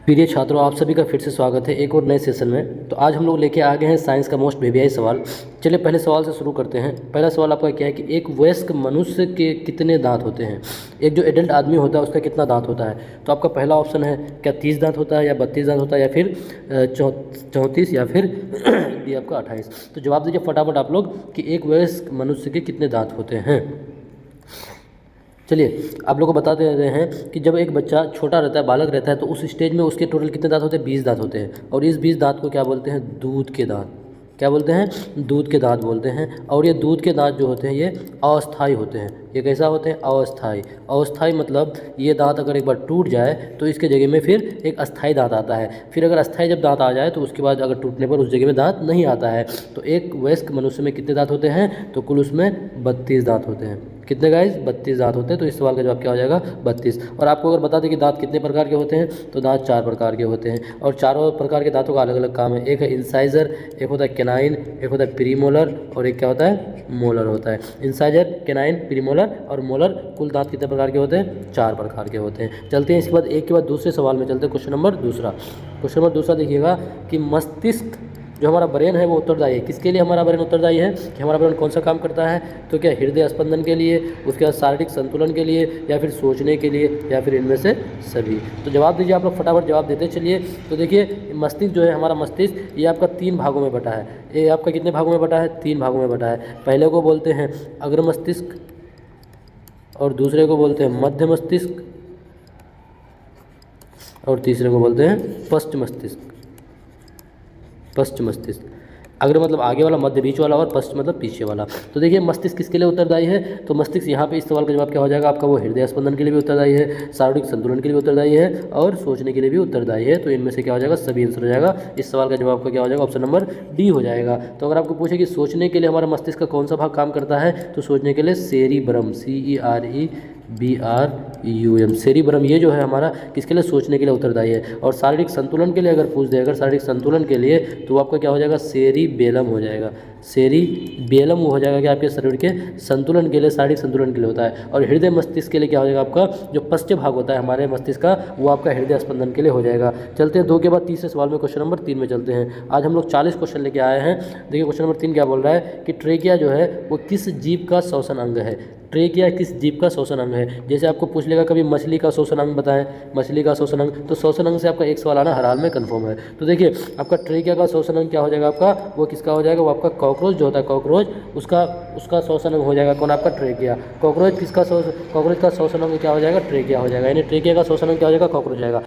प्रिय छात्रों, आप सभी का फिर से स्वागत है एक और नए सेशन में। तो आज हम लोग लेके आ गए हैं साइंस का मोस्ट बेबीआई सवाल। चलिए पहले सवाल से शुरू करते हैं। पहला सवाल आपका क्या है कि एक वयस्क मनुष्य के कितने दांत होते हैं। एक जो एडल्ट आदमी होता है उसका कितना दांत होता है। तो आपका पहला ऑप्शन है क्या 30 दांत होता है या 32 दांत होता है या फिर 34 या फिर बी आपका 28। तो जवाब दीजिए फटाफट आप लोग कि एक वयस्क मनुष्य के कितने दांत होते हैं। चलिए आप लोगों को बता दे रहे हैं कि जब एक बच्चा छोटा रहता है, बालक रहता है, तो उस स्टेज में उसके टोटल कितने दांत होते हैं, 20 दांत होते हैं। और इस 20 दांत को क्या बोलते हैं, दूध के दांत। क्या बोलते हैं, दूध के दांत बोलते हैं। और ये दूध के दांत जो होते हैं ये अस्थाई होते हैं। ये कैसा होते हैं, अस्थाई। अस्थाई मतलब ये दांत अगर एक बार टूट जाए तो इसके जगह में फिर एक अस्थाई दांत आता है। फिर अगर अस्थाई जब दांत आ जाए तो उसके बाद अगर टूटने पर उस जगह में दांत नहीं आता है। तो एक वयस्क मनुष्य में कितने दांत होते हैं, तो कुल उसमें 32 दांत होते हैं। कितने गाइस, 32 दांत होते हैं। तो इस सवाल का जवाब क्या हो जाएगा, 32। और आपको अगर बता दें कि दांत कितने प्रकार के होते हैं, तो दांत 4 प्रकार के होते हैं। और चारों प्रकार के दांतों का अलग अलग काम है। एक है इंसाइजर, एक होता है केनाइन, एक होता है प्रीमोलर और एक क्या होता है, मोलर होता है। इंसाइजर, केनाइन, प्रीमोलर और मोलर, कुल दांत कितने प्रकार के होते हैं, 4 प्रकार के होते हैं। चलते हैं इसके बाद एक के बाद दूसरे सवाल में चलते हैं। क्वेश्चन नंबर दूसरा देखिएगा कि मस्तिष्क जो हमारा ब्रेन है वो उत्तरदायी है। किसके लिए हमारा ब्रेन उत्तरदायी है, कि हमारा ब्रेन कौन सा काम करता है, तो क्या हृदय स्पंदन के लिए, उसके बाद शारीरिक संतुलन के लिए, या फिर सोचने के लिए, या फिर इनमें से सभी। तो जवाब दीजिए आप लोग फटाफट जवाब देते चलिए। तो देखिए मस्तिष्क जो है, हमारा मस्तिष्क ये आपका 3 भागों में बटा है। ये आपका कितने भागों में बटा है, 3 भागों में बटा है। पहले को बोलते हैं अग्र मस्तिष्क और दूसरे को बोलते हैं मध्य मस्तिष्क और तीसरे को बोलते हैं पश्च मस्तिष्क। अग्र मतलब आगे वाला, मध्य बीच वाला और पश्च मतलब पीछे वाला। तो देखिए मस्तिष्क किसके लिए उत्तरदायी है, तो मस्तिष्क यहाँ पे इस सवाल का जवाब क्या हो जाएगा आपका, वो हृदय स्पंदन के लिए भी उत्तरदायी है, शारीरिक संतुलन के लिए भी उत्तरदायी है और सोचने के लिए भी उत्तरदायी है। तो इनमें से क्या हो जाएगा, सभी आंसर हो जाएगा। इस सवाल का जवाब का क्या हो जाएगा, ऑप्शन नंबर डी हो जाएगा। तो अगर आपको पूछे कि सोचने के लिए हमारा मस्तिष्क का कौन सा भाग काम करता है, तो सोचने के लिए सेरिब्रम, CEREBRUM, सेरिब्रम ये जो है हमारा किसके लिए, सोचने के लिए उत्तरदायी है। और शारीरिक संतुलन के लिए अगर पूछ दे, अगर शारीरिक संतुलन के लिए, तो आपका क्या हो जाएगा, सेरिबेलम हो जाएगा। सेरिबेलम वो हो जाएगा कि आपके शरीर के संतुलन के लिए, शारीरिक संतुलन के लिए होता है। और हृदय मस्तिष्क के लिए क्या हो जाएगा, आपका जो पश्च भाग होता है हमारे मस्तिष्क का, वो आपका हृदय स्पंदन के लिए हो जाएगा। चलते हैं 2 के बाद तीसरे सवाल में, क्वेश्चन नंबर 3 में चलते हैं। आज हम लोग 40 क्वेश्चन लेके आए हैं। देखिए क्वेश्चन नंबर 3 क्या बोल रहा है कि ट्रेकिया जो है वो किस जीव का श्वसन अंग है। ट्रेकिया किस जीव का श्वसन अंग है। जैसे आपको पूछ लेगा कभी मछली का श्वसन अंग बताएं, मछली का श्वसन अंग, तो श्वसन अंग से आपका एक सवाल आना हर हाल में कंफर्म है। तो देखिए आपका ट्रेकिया का श्वसन अंग क्या हो जाएगा आपका, वो किसका हो जाएगा, वो आपका कॉकरोच जो होता है, कॉकरोच उसका श्वसन अंग हो जाएगा। कौन, आपका ट्रेकिया। कॉकरोच का श्वसन अंग क्या हो जाएगा, ट्रेकिया हो जाएगा। यानी ट्रेकिया का श्वसन अंग क्या हो जाएगा, कॉकरोच हो जाएगा।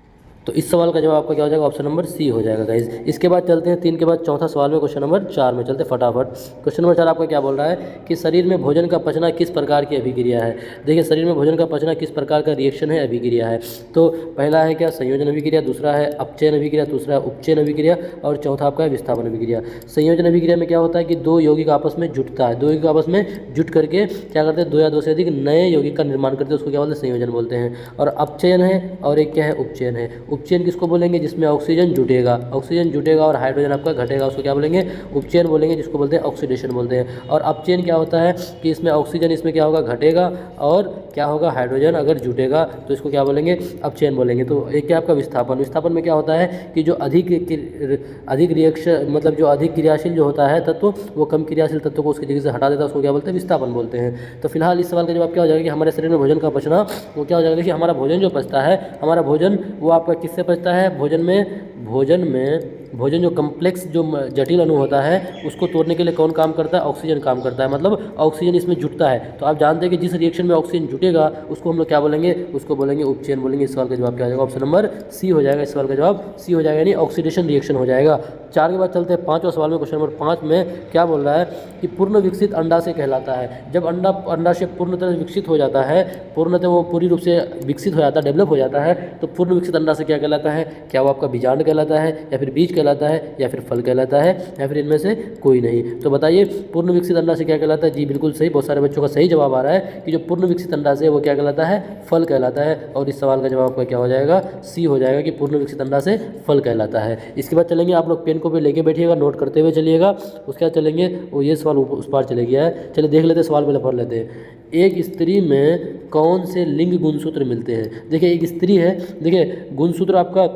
तो इस सवाल का जवाब आपका क्या हो जाएगा, ऑप्शन नंबर सी हो जाएगा गाइज। इसके बाद चलते हैं 3 के बाद चौथा सवाल में, क्वेश्चन नंबर 4 में चलते फटाफट। क्वेश्चन नंबर 4 आपका क्या बोल रहा है कि शरीर में भोजन का पचना किस प्रकार की अभिक्रिया है। देखिए शरीर में भोजन का पचना किस प्रकार का रिएक्शन है, अभिक्रिया है। तो पहला है क्या, संयोजन अभिक्रिया, दूसरा है अपचयन अभिक्रिया, दूसरा है उपचयन अभिक्रिया और चौथा आपका है विस्थापन अभिक्रिया। संयोजन अभिक्रिया में क्या होता है कि 2 यौगिक आपस में जुटता है, 2 यौगिक आपस में जुट करके क्या करते हैं, 2 या 2 से अधिक नए यौगिक का निर्माण करते हैं, उसको क्या बोलते हैं, संयोजन बोलते हैं। और अपचयन है और एक क्या है, उपचयन है। उपचयन किसको बोलेंगे, जिसमें ऑक्सीजन जुटेगा और हाइड्रोजन आपका घटेगा, उसको क्या बोलेंगे, उपचयन बोलेंगे, जिसको बोलते हैं ऑक्सीडेशन बोलते हैं। और अपचयन क्या होता है कि इसमें ऑक्सीजन इसमें क्या होगा, घटेगा और क्या होगा, हाइड्रोजन अगर जुटेगा, तो इसको क्या बोलेंगे, अपचयन बोलेंगे। तो एक क्या आपका विस्थापन में क्या होता है कि जो अधिक रिएक्शन मतलब जो अधिक क्रियाशील जो होता है तत्व, वो कम क्रियाशील तत्व को उसकी जगह से हटा देता है, उसको क्या बोलते हैं, विस्थापन बोलते हैं। तो फिलहाल इस सवाल का जवाब क्या हो जाएगा कि हमारे शरीर में भोजन का पचना वो क्या हो जाएगा, देखिए हमारा भोजन जो पचता है, हमारा भोजन वो आपका किससे पचता है, भोजन जो कम्प्लेक्स जो जटिल अणु होता है उसको तोड़ने के लिए कौन काम करता है, ऑक्सीजन काम करता है। मतलब ऑक्सीजन इसमें जुटता है। तो आप जानते हैं कि जिस रिएक्शन में ऑक्सीजन जुटेगा उसको हम लोग क्या बोलेंगे, उसको बोलेंगे उपचयन बोलेंगे। इस सवाल का जवाब क्या हो जाएगा, ऑप्शन नंबर सी हो जाएगा। इस सवाल का जवाब सी हो जाएगा, यानी ऑक्सीडेशन रिएक्शन हो जाएगा। 4 के बाद चलते हैं 5वां सवाल में। क्वेश्चन नंबर 5 में क्या बोल रहा है कि पूर्ण विकसित अंडाशय कहलाता है। जब अंडाशय पूर्णतः विकसित हो जाता है, पूर्णतः वो पूरी रूप से विकसित हो जाता है, डेवलप हो जाता है, तो पूर्ण विकसित अंडाशय क्या कहलाता है, क्या वो आपका बीजांड कहलाता है या फिर बीज कहलाता है या फिर फल कहलाता है या फिर इनमें से कोई नहीं। तो बताइए पूर्ण विकसित अंडाशय क्या कहलाता है। जी बिल्कुल सही, बहुत सारे बच्चों का सही जवाब आ रहा है कि जो पूर्ण विकसित अंडाशय है वो क्या कहलाता है, फल कहलाता है। और इस सवाल का जवाब आपका क्या हो जाएगा, सी हो जाएगा कि पूर्ण विकसित अंडाशय फल कहलाता है। इसके बाद चलेंगे, आप लोग पेन को भी लेके बैठिएगा, नोट करते हुए चलिएगा। उसके बाद चलेंगे, वो ये सवाल उस पार चले गया है। चलिए देख लेते हैं, सवाल पहले पढ़ लेते हैं। एक स्त्री में कौन से लिंग गुणसूत्र मिलते हैं। देखिए एक स्त्री है, देखिए गुणसूत्र आपका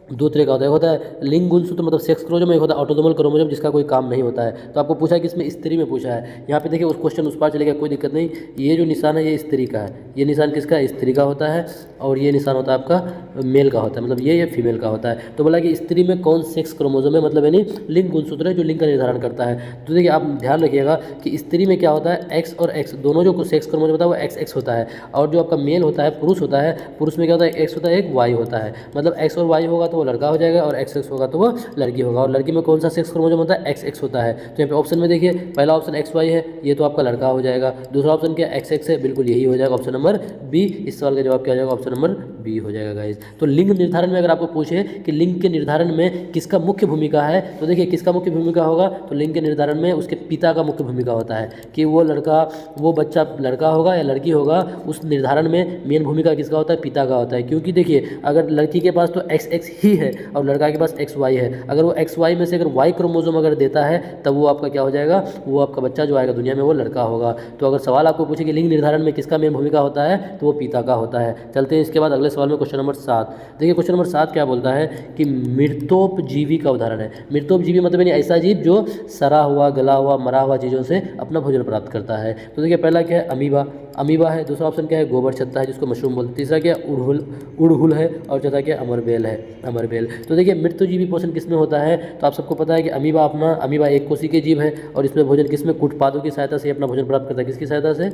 दो तरह का होता है, एक होता है लिंग गुणसूत्र मतलब सेक्स क्रोमोसोम, एक होता है ऑटोसोमल क्रोमोसोम जिसका कोई काम नहीं होता है। तो आपको पूछा है कि इसमें स्त्री में पूछा है, यहाँ पे देखिए उस क्वेश्चन उस पार चलेगा, कोई दिक्कत नहीं। ये जो निशान है ये स्त्री का है, ये निशान किसका है, स्त्री का होता है, और ये निशान होता है आपका मेल का होता है, मतलब ये फीमेल का होता है। तो बोला कि स्त्री में कौन सेक्स क्रोमोसोम है, मतलब यानी लिंग गुणसूत्र है जो लिंग का निर्धारण करता है। तो देखिए आप ध्यान रखिएगा कि स्त्री में क्या होता है, एक्स और एक्स दोनों जो सेक्स क्रोमोसोम होता है वो एक्स एक्स होता है, और जो आपका मेल होता है पुरुष होता है, पुरुष में क्या होता है, एक्स होता है, एक वाई होता है। मतलब एक्स और वाई होगा तो वो लड़का हो जाएगा, और एक्स एक्स होगा तो वो लड़की होगा। और लड़की में कौन सा सेक्स क्रोमोसोम होता है, एक्स एक्स होता है। तो यहाँ पे ऑप्शन में देखिए पहला ऑप्शन एक्स वाई है, ये तो आपका लड़का हो जाएगा। दूसरा ऑप्शन क्या एक्स एक्स है, बिल्कुल यही हो जाएगा, ऑप्शन नंबर बी। इस सवाल का जवाब क्या हो जाएगा, ऑप्शन नंबर बी हो जाएगा गाइस। तो लिंग निर्धारण में अगर आपको पूछे कि लिंग के निर्धारण में किसका मुख्य भूमिका है, तो देखिए किसका मुख्य भूमिका होगा, तो लिंग के निर्धारण में उसके पिता का मुख्य भूमिका होता है कि वो लड़का, वो बच्चा लड़का होगा या लड़की होगा, उस निर्धारण में मेन भूमिका किसका होता है, पिता का होता है। क्योंकि देखिए अगर लड़की के पास तो एक्स एक्स ही है और लड़का के पास एक्स वाई है, अगर वो एक्स वाई में से अगर वाई क्रोमोसोम अगर देता है तब वो आपका क्या हो जाएगा, वो आपका बच्चा जो आएगा दुनिया में वो लड़का होगा। तो अगर सवाल आपको पूछे कि लिंग निर्धारण में किसका मेन भूमिका होता है, तो वो पिता का होता है। चलते हैं इसके बाद अगले सवाल में, क्वेश्चन नंबर 7। देखिए क्वेश्चन नंबर 7 क्या बोलता है कि मृतोपजीवी का उदाहरण है। मृतोपजीवी मतलब यानी ऐसा जीव जो सड़ा हुआ, गला हुआ, मरा हुआ चीज़ों से अपना भोजन प्राप्त करता है। तो देखिए पहला क्या है, अमीबा, अमीबा है। दूसरा ऑप्शन क्या है, गोबर छत्ता है जिसको मशरूम बोलते हैं। तीसरा क्या है, उड़हुल है। और चौथा क्या, अमरबेल है, अमरबेल। तो देखिए मृतोजीवी पोषण किसमें होता है, तो आप सबको पता है कि अमीबा एक कोशिकीय के जीव है, और इसमें भोजन किसमें, कूटपादों की सहायता से अपना भोजन प्राप्त करता है। किसकी सहायता से,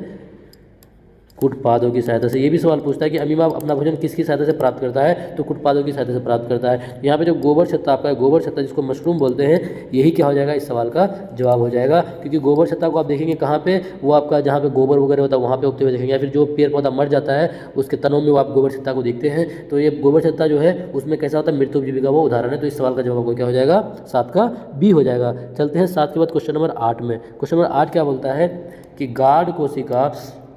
कूटपादों की सहायता से। ये भी सवाल पूछता है कि अमीबा अपना भोजन किसकी सहायता से प्राप्त करता है, तो कूटपादों की सहायता से प्राप्त करता है। यहाँ पे जो गोबर छत्ता आपका है, गोबर छत्ता जिसको मशरूम बोलते हैं, यही क्या हो जाएगा, इस सवाल का जवाब हो जाएगा। क्योंकि गोबर छत्ता को आप देखेंगे कहाँ पे, वो आपका जहाँ पे गोबर वगैरह होता है वहाँ पे उगते हुए देखेंगे, या फिर जो पेड़ पौधा मर जाता है उसके तनों में वो आप गोबर छत्ता को देखते हैं। तो ये गोबर छत्ता जो है उसमें कैसा होता है, मृतोपजीवी का वो उदाहरण है। तो इस सवाल का जवाब आपको क्या हो जाएगा, 7 का बी हो जाएगा। चलते हैं 7 के बाद क्वेश्चन नंबर 8 में। क्वेश्चन नंबर 8 क्या बोलता है कि गाढ़ कोशिका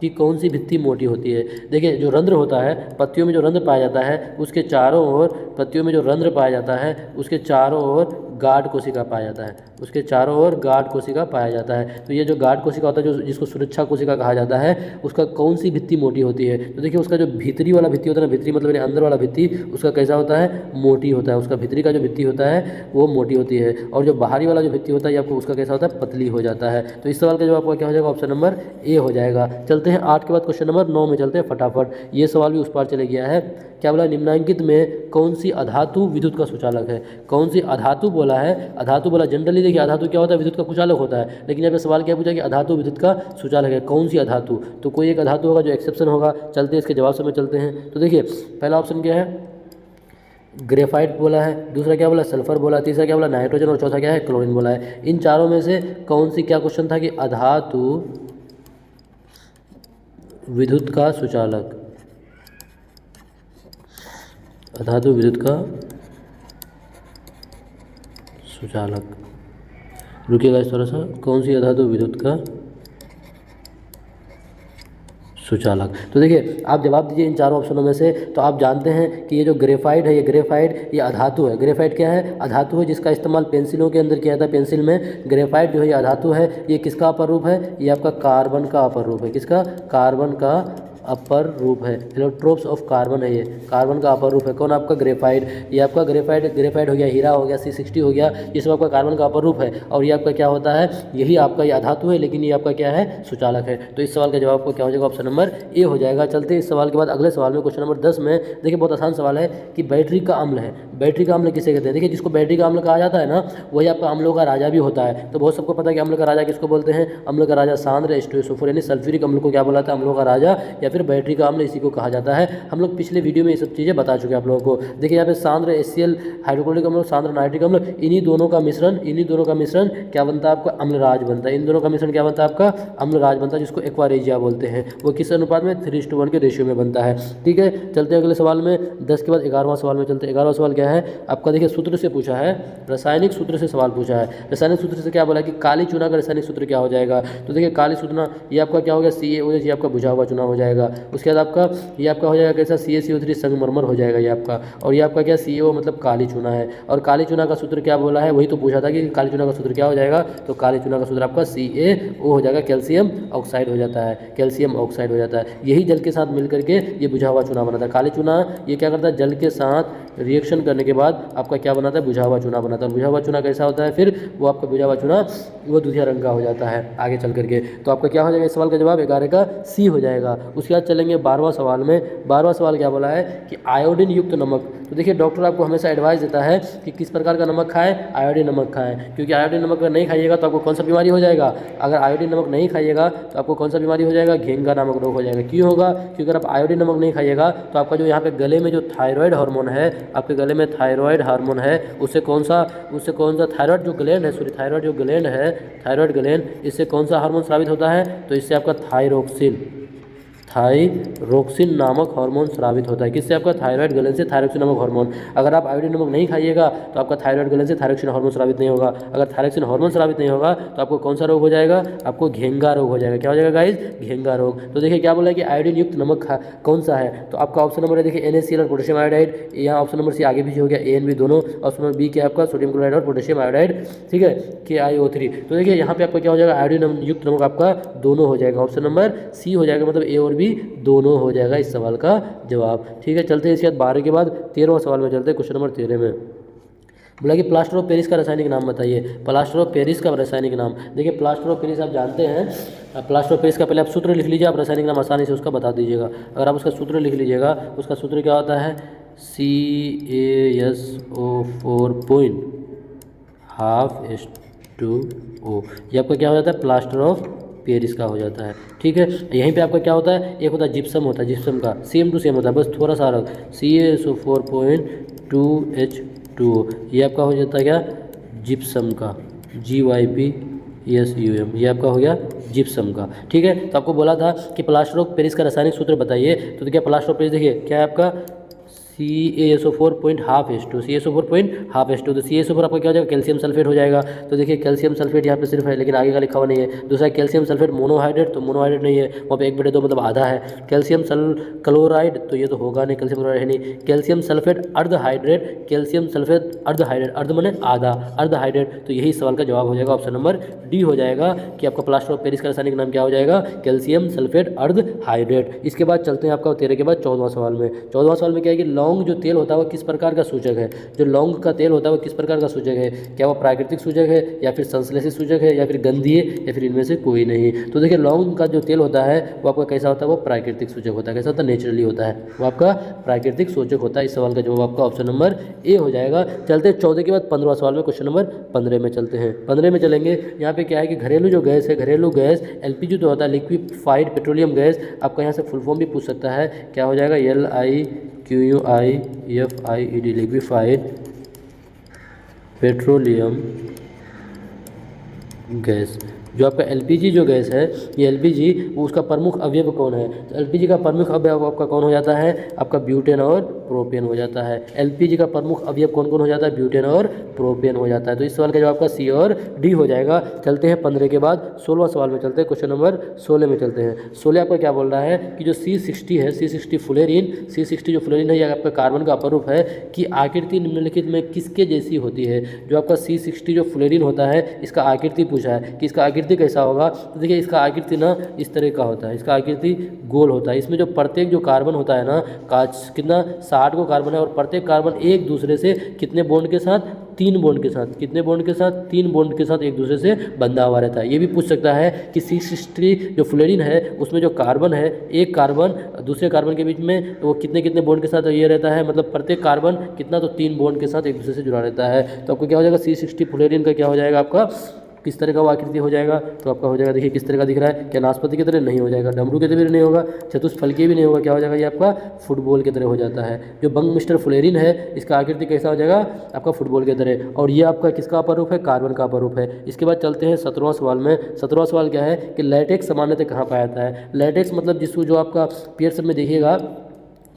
कि कौन सी भित्ति मोटी होती है। देखिए जो रंध्र होता है, पत्तियों में जो रंध्र पाया जाता है उसके चारों ओर, पत्तियों में जो रंध्र पाया जाता है उसके चारों ओर गाढ़ कोशिका पाया जाता है, उसके चारों ओर गाढ़ कोशिका पाया जाता है। तो ये जो गाढ़ कोशिका होता है, जो जिसको सुरक्षा कोशिका कहा जाता है, उसका कौन सी भित्ति मोटी होती है। तो देखिए उसका जो भीतरी वाला भित्ति होता है ना, भीतरी मतलब अंदर वाला भित्ति, उसका कैसा होता है, मोटी होता है। उसका भीतरी का जो भित्ति होता है वो मोटी होती है, और जो बाहरी वाला जो भित्ति होता है आपको उसका कैसा होता है, पतली हो जाता है। तो इस सवाल का जवाब आपका क्या हो जाएगा, ऑप्शन नंबर ए हो जाएगा। चलते हैं 8 के बाद क्वेश्चन नंबर 9 में चलते हैं फटाफट। ये सवाल भी उस पार चले गया है। क्या बोला, निम्नांकित में कौन सी अधातु विद्युत का सुचालक है। कौन सी अधातु बोला है, अधातु बोला। जनरली देखिए अधातु क्या होता है, विद्युत का कुचालक होता है, लेकिन यहाँ पे सवाल क्या पूछा कि अधातु विद्युत का सुचालक है, कौन सी अधातु। तो कोई एक अधातु होगा जो एक्सेप्शन होगा। चलते हैं इसके जवाब से में चलते हैं। तो देखिए पहला ऑप्शन क्या है, ग्रेफाइट बोला है। दूसरा क्या बोला, सल्फर बोला। तीसरा क्या बोला, नाइट्रोजन। और चौथा क्या है, क्लोरीन बोला है। इन चारों में से कौन सी, क्या क्वेश्चन था कि अधातु विद्युत का सुचालक, अधातु विद्युत का सुचालक। रुकिएगा इस थोड़ा सा, कौन सी अधातु विद्युत का सुचालक। तो देखिए आप जवाब दीजिए इन चारों ऑप्शनों में से। तो आप जानते हैं कि ये जो ग्रेफाइट है, ये ग्रेफाइट ये अधातु है। ग्रेफाइट क्या है, अधातु है जिसका इस्तेमाल पेंसिलों के अंदर किया जाता है। पेंसिल में ग्रेफाइट जो है ये अधातु है। ये किसका अपर रूप है, ये आपका कार्बन का अपर रूप है। किसका, कार्बन का अपर रूप है। एलोट्रोप्स ऑफ कार्बन है, ये कार्बन का अपर रूप है। कौन, आपका ग्रेफाइट। ये आपका ग्रेफाइट हो गया, हीरा हो गया, C60 हो गया, ये सब आपका कार्बन का अपर रूप है। और ये आपका क्या होता है, यही आपका ये अधातु है, लेकिन ये आपका क्या है, सुचालक है। तो इस सवाल का जवाब आपको क्या हो जाएगा, ऑप्शन नंबर ए हो जाएगा। चलते हैं इस सवाल के बाद अगले सवाल में, क्वेश्चन नंबर 10 में। देखिए बहुत आसान सवाल है कि बैटरी का अम्ल है। बैटरी का अम्ल किसे कहते हैं। देखिए जिसको बैटरी का अम्ल कहा जाता है ना, वही आपका अम्लों का राजा भी होता है। तो बहुत सबको पता है कि अम्ल का राजा किसको बोलते हैं, अम्ल का राजा सांद्र H2SO4 यानी सल्फ्यूरिक अम्ल को क्या बोला था, अम्लों का राजा या फिर बैटरी का अम्ल को कहा जाता है। हम लोग पिछले वीडियो में ये सब चीज़ें बता चुके हैं आप लोगों को। देखिए यहाँ पे सांद्र HCl हाइड्रोक्लोरिक अम्ल, सांद्र नाइट्रिक अम्ल, इन्हीं दोनों का मिश्रण क्या बनता है, आपका अम्लराज बनता है। इन दोनों का मिश्रण क्या बनता है, आपका अम्लराज बनता है, जिसको एक्वारेजिया बोलते हैं। वो किस अनुपात में, 3:1 के रेशियो में बनता है। ठीक है, चलते हैं अगले सवाल में। 10 के बाद 11वां सवाल में चलते हैं। 11वां सवाल क्या है आपका, देखिए सूत्र से पूछा है, रासायनिक सूत्र से सवाल पूछा है। रासायनिक सूत्र से क्या बोला कि काली चूना का रासायनिक सूत्र क्या हो जाएगा। तो देखिए काली चूना ये आपका क्या हो गया, CaOH, ये आपका बुझा हुआ चूना हो जाएगा। उसके बाद आपका ये आपका हो जाएगा कैसा, CaCO3 संगमरमर हो जाएगा ये आपका। और ये आपका क्या, CaO मतलब काली चूना है। और काली चूना का सूत्र क्या बोला है, वही तो पूछा था कि काली चूना का सूत्र क्या हो जाएगा। तो काली चूना का सूत्र आपका CaO हो जाएगा, कैल्शियम ऑक्साइड हो जाता है, कैल्शियम ऑक्साइड हो जाता है। यही जल के साथ मिल करके ये बुझा हुआ चूना बनाता है। काली चूना ये क्या करता है, जल के साथ रिएक्शन करने करने के बाद आपका क्या बनाता है, बुझा हुआ चूना बनाता है। बुझा हुआ चूना कैसा होता है, फिर वो आपका बुझा हुआ चूना वो दूधिया रंग का हो जाता है आगे चल करके। तो आपका क्या हो जाएगा, इस सवाल का जवाब 11 का सी हो जाएगा। उसके बाद चलेंगे 12वां सवाल में। 12वां सवाल क्या बोला है कि आयोडीन युक्त नमक। तो देखिए डॉक्टर आपको हमेशा एडवाइस देता है कि किस प्रकार का नमक खाएं, आयोडीन नमक खाएं, क्योंकि आयोडीन नमक अगर नहीं खाइएगा तो आपको कौन सा बीमारी हो जाएगा, अगर आयोडीन नमक नहीं खाइएगा तो आपको कौन सा बीमारी हो जाएगा, घेंगा नामक रोग हो जाएगा। क्यों होगा, क्योंकि अगर आप आयोडीन नमक नहीं खाइएगा तो आपका जो यहाँ पे गले में जो थायराइड हार्मोन है, आपके गले में थायराइड हार्मोन है, उससे कौन सा थायराइड जो ग्लैंड है, सॉरी थायराइड जो ग्लैंड है, थायराइड ग्लैंड, इससे कौन सा हार्मोन स्रावित होता है, तो इससे आपका थायरोक्सिन नामक हार्मोन स्रावित होता है। किससे, आपका थायराइड ग्लैंड से थायरोक्सिन नामक हार्मोन। अगर आप आयोडीन नमक नहीं खाइएगा तो आपका थायराइड ग्लैंड से थायरोक्सिन हार्मोन स्रावित नहीं होगा। अगर थायरोक्सिन हार्मोन स्रावित नहीं होगा तो आपको कौन सा रोग हो जाएगा, आपको घेंगा रोग हो जाएगा। क्या हो जाएगा गाइस, घेंगा रोग। तो देखिए क्या बोला है कि आयोडीन युक्त नमक कौन सा है, तो आपका ऑप्शन नंबर है देखिए NaCl और पोटेशियम आयोडाइड। यहाँ ऑप्शन नंबर सी आगे भी हो गया AN भी दोनों। ऑप्शन नंबर बी क्या है आपका सोडियम क्लोराइड और पोटेशियम आयोडाइड, ठीक है, KiO3। तो देखिए यहाँ पे आपका क्या हो जाएगा, आयोडीन युक्त नमक आपका दोनों हो जाएगा। ऑप्शन नंबर सी हो जाएगा, मतलब A और B दोनों हो जाएगा इस सवाल का जवाब। ठीक है, चलते हैं इसके बाद 12 के बाद 13वां सवाल में चलते हैं। क्वेश्चन नंबर 13 में बोला कि प्लास्टर ऑफ पेरिस का रासायनिक नाम बताइए। प्लास्टर ऑफ पेरिस का रासायनिक नाम, देखिए प्लास्टर ऑफ पेरिस आप जानते हैं, प्लास्टर ऑफ पेरिस का पहले आप सूत्र लिख लीजिए, आप रासायनिक नाम आसानी से उसका बता दीजिएगा। अगर आप उसका सूत्र लिख लीजिएगा, उसका सूत्र क्या होता है, CaSO4.12H2O। ये आपका क्या हो जाता है, प्लास्टर ऑफ पेरिस का हो जाता है। ठीक है, यहीं पे आपका क्या होता है, एक होता है जिप्सम, होता है जिप्सम का सेम टू सेम होता है, बस थोड़ा सा अलग, CaSO4.2H2O। ये आपका हो जाता है क्या, जिप्सम का, GYPSUM, ये आपका हो गया जिप्सम का। ठीक है, तो आपको बोला था कि प्लास्टर ऑफ पेरिस का रासायनिक सूत्र बताइए। तो क्या प्लास्टर ऑफ पेरिस, देखिए क्या है आपका CaSO4.12H2, CaSO4.12H2। तो CaSO4 आपका क्या हो जाएगा, कैल्शियम सल्फेट हो जाएगा। तो देखिए कैल्शियम सल्फेट यहाँ पे सिर्फ है, लेकिन आगे का लिखा हुआ नहीं है। दूसरा कैल्शियम सल्फेट मोनोहाइड्रेट, तो मोनोहाइड्रेट नहीं है, वहाँ पे 1/2 मतलब आधा है। कैल्शियम क्लोराइड, तो ये तो होगा नहीं, कैल्शियम क्लोराइड है नहीं। कैल्शियम सल्फेट अर्धहाइड्रेट, कैल्शियम सल्फेट अर्धहाइड्रेट, अर्ध माने आधा, अर्धहाइड्रेट। तो यही सवाल का जवाब हो जाएगा, ऑप्शन नंबर डी हो जाएगा कि आपका प्लास्टर ऑफ पेरिस का रासायनिक नाम क्या हो जाएगा, कैल्शियम सल्फेट अर्धहाइड्रेट। इसके बाद चलते हैं आपका 13 के बाद 14वां सवाल में। 14वां सवाल में क्या है कि लौंग जो तेल होता है वो किस प्रकार का सूचक है। जो लौंग का तेल होता है वो किस प्रकार का सूचक है, क्या वो प्राकृतिक सूचक है या फिर संश्लेषित सूचक है या फिर गंधीय या फिर इनमें से कोई नहीं। तो देखिए लौंग का जो तेल होता है वो आपका कैसा होता है, वो प्राकृतिक सूचक होता है। कैसा होता है, नेचुरली होता है, वो आपका प्राकृतिक सूचक होता है। इस सवाल का जवाब आपका ऑप्शन नंबर ए हो जाएगा। चलते हैं 14 के बाद 15वां सवाल में, क्वेश्चन नंबर 15 में चलते हैं। 15 में चलेंगे, यहाँ पे क्या है कि घरेलू जो गैस है, घरेलू गैस LPG जो होता है, लिक्विफाइड पेट्रोलियम गैस, आपका यहाँ से फुल फॉर्म भी पूछ सकता है, क्या हो जाएगा, LIQUIFIED, लिक्विफाइड पेट्रोलियम गैस। जो आपका LPG जो गैस है, ये LPG वो उसका प्रमुख अवयव कौन है, तो LPG का प्रमुख अवयव आपका कौन हो जाता है, आपका ब्यूटेन और प्रोपेन हो जाता है। LPG का प्रमुख अवयव कौन कौन हो जाता है, ब्यूटेन और प्रोपेन हो जाता है। तो इस सवाल का जवाब आपका सी और डी हो जाएगा। चलते हैं 15 के बाद 16वां सवाल में चलते हैं, क्वेश्चन नंबर 16 में चलते हैं। 16 आपका क्या बोल रहा है कि जो C60 है, C60 फ्लोरीन, C60 जो फ्लोरीन है, यह आपका कार्बन का अपरूप है कि आकृति निम्नलिखित में किसके जैसी होती है। जो आपका C60 जो फ्लोरीन होता है, इसका आकृति पूछा है कि इसका आकृति कैसा होगा। तो देखिए इसका आकृति ना इस तरह का होता है, इसका आकृति गोल होता है। इसमें जो प्रत्येक जो कार्बन होता है ना, कितना 60 को कार्बन है और प्रत्येक कार्बन एक दूसरे से कितने बॉन्ड के साथ, 3 बॉन्ड के साथ, कितने बॉन्ड के साथ, 3 बॉन्ड के साथ एक दूसरे से बंधा हुआ रहता है। ये भी पूछ सकता है कि C60 जो फ्लोरीन है उसमें जो कार्बन है, एक कार्बन दूसरे कार्बन के बीच में वो कितने कितने बॉन्ड के साथ ये रहता है, मतलब प्रत्येक कार्बन कितना, तो 3 बॉन्ड के साथ एक दूसरे से जुड़ा रहता है। तो आपको क्या हो जाएगा, C60 फ्लोरीन का क्या हो जाएगा, आपका किस तरह का वो आकृति हो जाएगा। तो आपका हो जाएगा, देखिए किस तरह का दिख रहा है, क्या नाशपाती की तरह नहीं हो जाएगा, डमरू की तरह नहीं होगा, चतुष्फलकीय भी नहीं होगा, क्या हो जाएगा, ये आपका फुटबॉल की तरह हो जाता है। जो बंग मिस्टर फ्लोरीन है, इसका आकृति कैसा हो जाएगा, आपका फुटबॉल की तरह, और ये आपका किसका अपरूप है, कार्बन का अपरूप है। इसके बाद चलते हैं 17वां सवाल में। 17वां सवाल क्या है कि लैटेक्स सामान्यतः कहाँ पाया जाता है। लैटेक्स मतलब जिसको जो आपका पियर्सन में देखिएगा,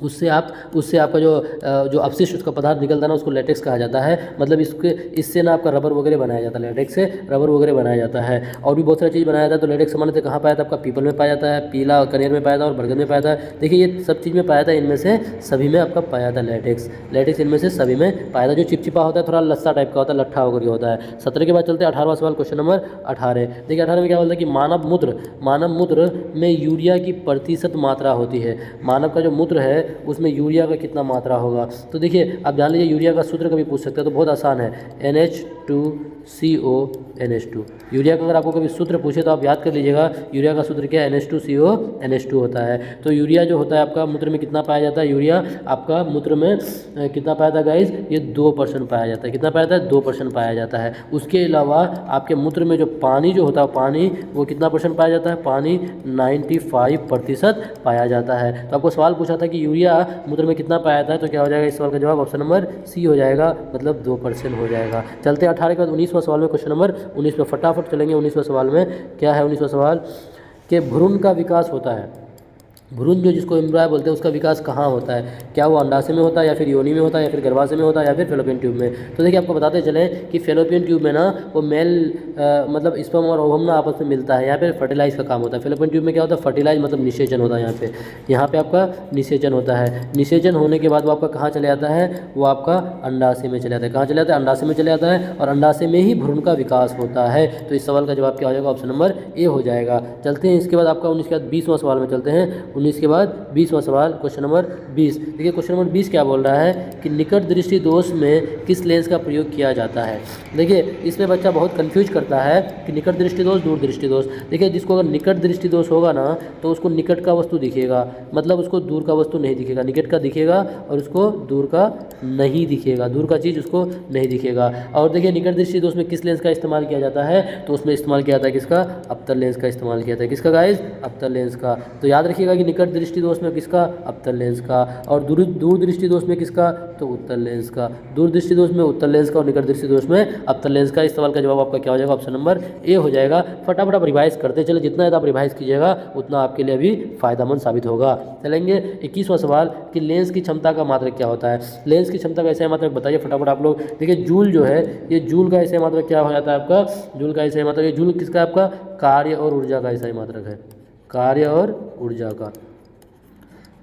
उससे आपका जो अपशिष्ट उसका पदार्थ निकलता है ना, उसको लेटेक्स कहा जाता है। मतलब इससे ना आपका रबर वगैरह बनाया जाता है, लेटेक्स से रबर वगैरह बनाया जाता है। और भी बहुत सारी चीज़ बनाया जाता है। तो लेटेक्स सामान्यतः कहाँ पाया जाता है, आपका पीपल में पाया जाता है, पीला कनेर में पाया जाता है और बरगद में पाया जाता है। देखिए ये सब चीज़ में पाया जाता है, इनमें से सभी में आपका पाया जाता है लेटेक्स इनमें से सभी में पाया जाता है। जो चिपचिपा होता है, थोड़ा लस्सा टाइप का होता है, लट्ठा होकर के होता है। 17 के बाद चलते हैं 18वां सवाल, क्वेश्चन नंबर 18। देखिए 18 में क्या बोलता है कि मानव मूत्र में यूरिया की प्रतिशत मात्रा होती है। मानव का जो मूत्र है उसमें यूरिया का कितना मात्रा होगा। तो देखिए आप जान लीजिए यूरिया का सूत्र कभी पूछ सकते हैं, तो बहुत आसान है, NH2CONH2। यूरिया का अगर आपको कभी सूत्र पूछे तो आप याद कर लीजिएगा, यूरिया का सूत्र क्या है, NH2CONH2 होता है। तो यूरिया जो होता है आपका मूत्र में कितना पाया जाता है, यूरिया आपका मूत्र में कितना पाया जाता है गाइज, ये 2% पाया जाता है। कितना पाया जाता है, 2% पाया जाता है। उसके अलावा आपके मूत्र में जो पानी जो होता है, पानी वो कितना % पाया जाता है, पानी 95% पाया जाता है। तो आपको सवाल पूछा था कि यूरिया मूत्र में कितना पाया जाता है, तो क्या हो जाएगा इस सवाल का जवाब ऑप्शन नंबर सी हो जाएगा, मतलब 2% हो जाएगा। चलते हैं 18 के बाद 19वां सवाल में, क्वेश्चन नंबर 19 में फटाफट चलेंगे। 19वां सवाल में क्या है, 19वां सवाल कि भ्रूण का विकास होता है, भ्रूण जो जिसको एम्ब्राय बोलते हैं, उसका विकास कहाँ होता है, क्या वो अंडाशय में होता है, या फिर योनि में होता है, या फिर गर्भाशय में होता है, या फिर फेलोपियन ट्यूब में। तो देखिए आपको बताते चलें कि फेलोपियन ट्यूब में ना वो मेल मतलब स्पर्म और ओवम ना आपस में मिलता है, यहाँ पे फर्टिलाइज का काम होता है। फेलोपियन ट्यूब में क्या होता है, फर्टिलाइज मतलब निषेचन होता है। यहाँ पे आपका निषेचन होता है। निषेचन होने के बाद वो आपका कहाँ चले जाता है, वो आपका अंडाशय में चले जाता है। कहाँ चले जाता है, अंडाशय में चले जाता है, और अंडाशय में ही भ्रूण का विकास होता है। तो इस सवाल का जवाब क्या हो जाएगा, ऑप्शन नंबर ए हो जाएगा। चलते हैं इसके बाद आपका 19 के बाद 20वां सवाल में चलते हैं। 19 के बाद 20वां सवाल, क्वेश्चन नंबर 20। देखिए क्वेश्चन नंबर 20 क्या बोल रहा है कि निकट दृष्टि दोष में किस लेंस का प्रयोग किया जाता है। देखिए इसमें बच्चा बहुत कंफ्यूज करता है कि निकट दृष्टि दोष, दूर दृष्टि दोष। देखिए जिसको अगर निकट दृष्टि दोष होगा ना, तो उसको निकट का वस्तु दिखेगा, मतलब उसको दूर का वस्तु नहीं दिखेगा। निकट का दिखेगा और उसको दूर का नहीं दिखेगा, दूर का चीज़ उसको नहीं दिखेगा। और देखिए निकट दृष्टि दोष में किस लेंस का इस्तेमाल किया जाता है, तो उसमें इस्तेमाल किया जाता है किसका, अवतल लेंस का इस्तेमाल किया जाता है। किसका गाइस, अवतल लेंस का। तो याद रखिएगा कि निकट दृष्टि दोष में किसका, अवतल लेंस का, और दूर दृष्टि दोष में किसका, तो उत्तल लेंस का। दूर दृष्टि दोष में उत्तल लेंस का और निकट दृष्टि दोष में अवतल लेंस का। इस सवाल का जवाब आपका क्या हो जाएगा, ऑप्शन नंबर ए हो जाएगा। फटाफट आप रिवाइज करते चले, जितना ज़्यादा आप रिवाइज कीजिएगा उतना आपके लिए भी फायदेमंद साबित होगा। चलेंगे 21वां सवाल कि लेंस की क्षमता का मात्रक क्या होता है। लेंस की क्षमता का ऐसा मात्रक बताइए फटाफट आप लोग। देखिए जूल जो है, ये जूल का ऐसा मात्रक क्या हो जाता है आपका, जूल का ऐसा मात्रक, जूल किसका, आपका कार्य और ऊर्जा का ऐसा मात्रक है, कार्य और ऊर्जा का,